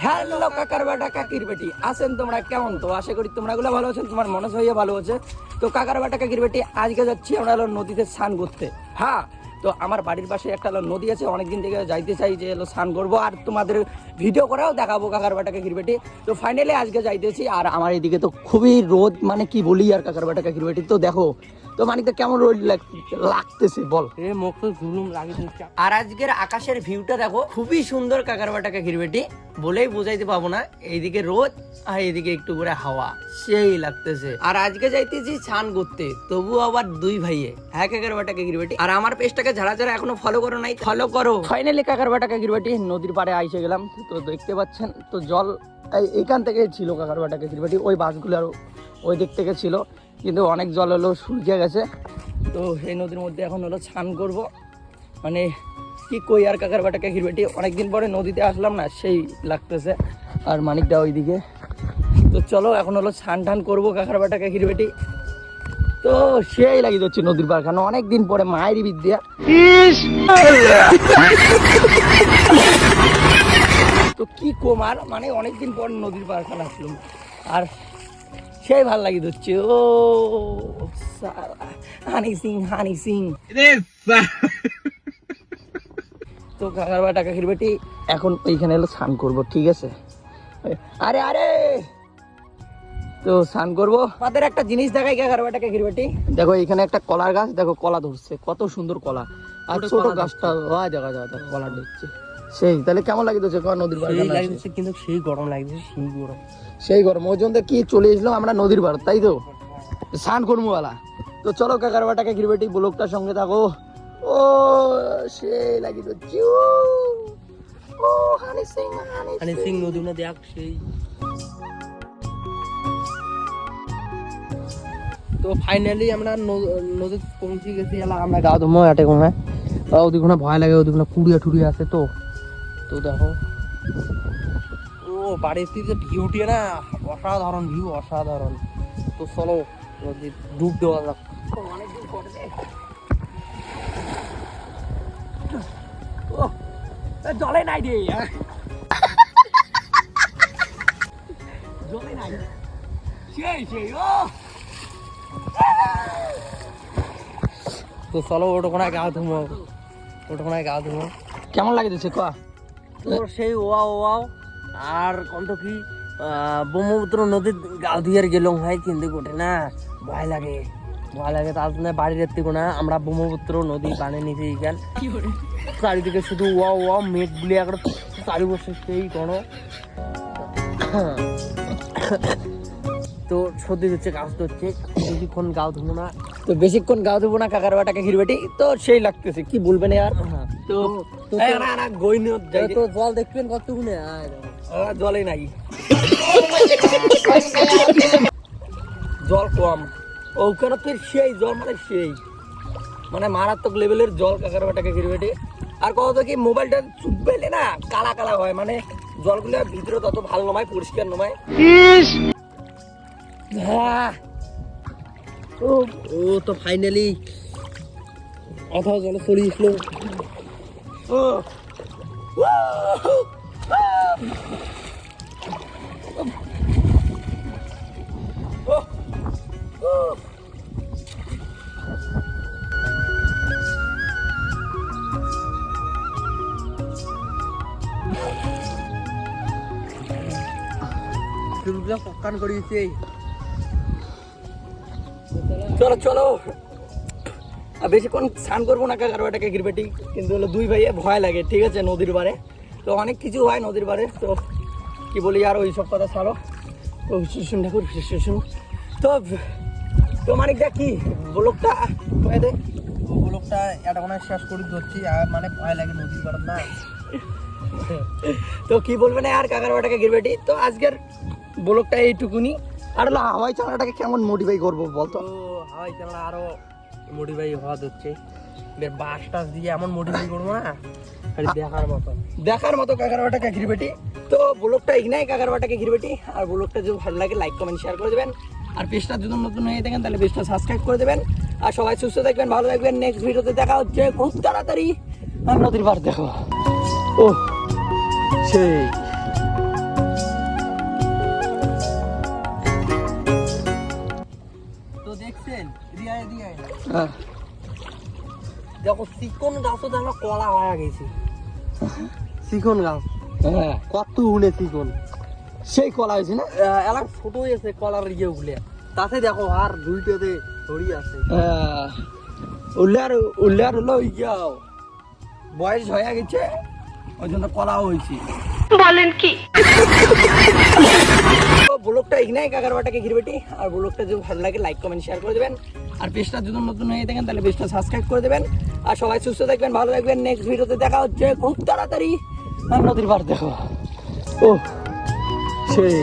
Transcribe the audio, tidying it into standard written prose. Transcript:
Hello কাকার বেটা কাকির বেটি আছেন তোমরা কেমন? তো আশা করি তোমরা গুলো ভালো আছেন, তোমার মনে হইয়া ভালো আছে। তো কাকার বেটা কাকির বেটি আজকে যাচ্ছি আমরা হলো নদীতে স্নান করতে। হ্যাঁ, তো আমার বাড়ির পাশে একটা হলো নদী আছে, অনেকদিন থেকে যাইতে চাই যে হলো স্নান করবো আর তোমাদের ভিডিও করেও দেখাবো কাকার বেটা কাকির বেটি। তো ফাইনালি আজকে যাইতেছি। আর আমার এদিকে তো খুবই রোদ, মানে কি বলি আর কাকার বেটা কাকির বেটি। তো দেখো তো মানিকটা কেমন রোদ লাগতেছে বল। আর আজকের আকাশের ভিউটা দেখো, খুবই সুন্দর কাকার বাটা কাকির বেটি, বলেই বোঝাইতে পাবো না। এইদিকে রোদ আর এইদিকে একটু করে হাওয়া, সেই লাগতেছে। আর আজকে যাইতেছি স্নান করতে, তবু আবার দুই ভাইয়ে। হ্যাঁ কাকার বাটা কাকির বেটি। আর আমার পেজটাকে যারা যারা এখনো ফলো করো নাই, ফলো করো। ফাইনালি কাকার বাটা কাকির বেটি নদীর পাড়ে আইসে গেলাম। তো দেখতে পাচ্ছেন তো জল এইখান থেকে ছিল কাকার বাটা কাকির বেটি, ওই বাসগুলো আর ওই দিক থেকে ছিল, কিন্তু অনেক জল হলো শুকিয়ে গেছে। তো এই নদীর মধ্যে এখন হলো স্নান করব, মানে কি কই আর কাকার বাটা কাকির বেটি, অনেকদিন পরে নদীতে আসলাম না, সেই লাগতেছে। আর মানিকটা ওইদিকে। তো চলো এখন হলো স্নান টান করবো কাকার বাটা কাকির বেটি। তো সেই লাগিয়ে যাচ্ছে নদীর পার খানো, অনেকদিন পরে মায়েরই বিদ্যা। তো কি কমার, মানে অনেকদিন পর নদীর পার খানা আসলাম আর সেই ভাল লাগিয়ে দিচ্ছে। ও হানি সিং হানি সিং। তো কাকার বাটা কাকির বেটি এখন ওইখানে এলো স্নান করবো, ঠিক আছে? আরে আরে তো স্নান করবো। আমাদের একটা জিনিস দেখাই কাকার বাটা কাকির বেটি, দেখো এখানে একটা কলার গাছ, দেখো কলা ধরছে, কত সুন্দর কলা। আর ছোট গাছটা দেখা যায় কলা ধরছে, সেই তাহলে কেমন লাগে তোছে নদীর পাড়? কিন্তু সেই গরম লাগছে, সেই গরম, সেই গরম। ওই জন্য কি চলে এসলো আমরা নদীর পাড়, তাই তো স্নান করবো বলা। তো চলো কাকার বাটা কাকির বেটি ব্লগটার সঙ্গে থাকো। ও সেই লাগিয়ে দিচ্ছি। ও হানি সিং হানি সিং নদী না দেখ সেই। তো ফাইনালি আমরা নদী পৌঁছে গেছি। আমরা গা ধুমো এটে কোনে, ওদিকে ভয় লাগে, ওদিকে কুড়িয়া টুড়িয়া আছে। তো তো দেখো ও বাড়ির যে ভিউটি না, অসাধারণ ভিউ, অসাধারণ। তো চলো ডুব দেওয়া যাক। অনেকদিন পরে জলে নাই রে, জলে নাই, সেই সেই। ও তো চলো ওটা গা ধুমো, ওটা গা ধুমো। কেমন লাগে দিচ্ছে ক? সেই ওয়াও ওয়াও। আর কত কি ব্রহ্মপুত্র নদীর গাও দিয়ে গেলাম ভাই, কিন্তু গোটে না ভয় লাগে, ভয় লাগে। তার জন্য বাড়ির থেকে না আমরা ব্রহ্মপুত্র নদী পানি নিচে গেল, চারিদিকে শুধু ওয়াও ওয়াও মেঘ গুলি একবার চারি বছর সেই কোনো। তো সর্দি হচ্ছে, কাজ হচ্ছে, বেশিক্ষণ গাও ধুবো না। তো বেশিক্ষণ গাও ধুবো না কাকার বাটা কাকির বেটি, তো সেই লাগতেছে, কি বলবেন আর। তো জল দেখবেন কতক্ষণে, জলে নাই, জল কম ওখানে। তো সেই জল মানে সেই মানে মারাত্মক লেভেলের জল কাকার বাটা কাকির বেটি। আর কত কি মোবাইলটা চুপবেলে না কালা কালা হয়, মানে জলগুলো ভিতরে তত ভালো নয়, পরিষ্কার নয়। ও তো ফাইনালি অথাও জলে চলে আসলো। পকান করিয়েছে। চলো চলো, বেশিক্ষণ স্নান করবো না কাকার বাটা কাকির বেটি, কিন্তু হলো দুই ভাইয়ে ভয় লাগে, ঠিক আছে? নদীর পাড়ে তো অনেক কিছু হয় নদীর পাড়ে, তো কি বলি আর ওই সব কথা ছাড়ো। তো শুন ঠাকুর শুন। তো তো মানিকটা কি ব্লগটা কয়ে দে, ব্লগটা এটা কোনো শেষ করে ধরছি। আর মানে ভয় লাগে নদীর পাড় না। তো কি বলবে না আর কাকার বাটা কাকির বেটি। তো আজকের ব্লগটা এইটুকুনি। আর হলো হাওয়াই চালাটাকে কেমন মোটিফাই করবো বলতো? হাওয়াই চালা আরো মোটিফাই হওয়া হচ্ছে, বাস টাস দিয়ে এমন মোটিফাই করবো না, দেখার মতো কাকার বাটা কাকির বেটি। তো ব্লগটা এখানেই কাকার বাটা কাকির বেটি। আর ব্লগটা যদি ভালো লাগে লাইক কমেন্ট শেয়ার করে দেবেন। আর পেজটা যদি নতুন হয়ে থাকেন তাহলে পেজটা সাবস্ক্রাইব করে দেবেন। আর সবাই সুস্থ থাকবেন, ভালো থাকবেন। নেক্সট ভিডিওতে দেখা হচ্ছে খুব তাড়াতাড়ি। আর নদীর পাড় দেখো, ও সেই দেখো চিকন গাছও দেখো কলা হয়ে গেছে, চিকন গাছ হ্যাঁ কত উনে চিকন, সেই কলা হয়েছে না। এলাকা ছোট হয়েছে কলার ইয়ে উগলে, তাতে দেখো আর দুইটাতে ধরি আছে। উল্লার হলো ইয়াও বয়স হয়ে গেছে, ওই জন্য কলাও হয়েছে। বলেন কি? তো ব্লগটা এখানেই কাকার বাটাকে ঘিরবেটি। আর ব্লগটা যদি ভালো লাগে লাইক কমেন্ট শেয়ার করে দেবেন। আর পেজটা যদি নতুন হয়ে থাকেন তাহলে পেজটা সাবস্ক্রাইব করে দেবেন। আর সবাই সুস্থ থাকবেন, ভালো থাকবেন। নেক্সট ভিডিওতে দেখা হচ্ছে খুব তাড়াতাড়ি। আর নদীর পাড় দেখো, ও সেই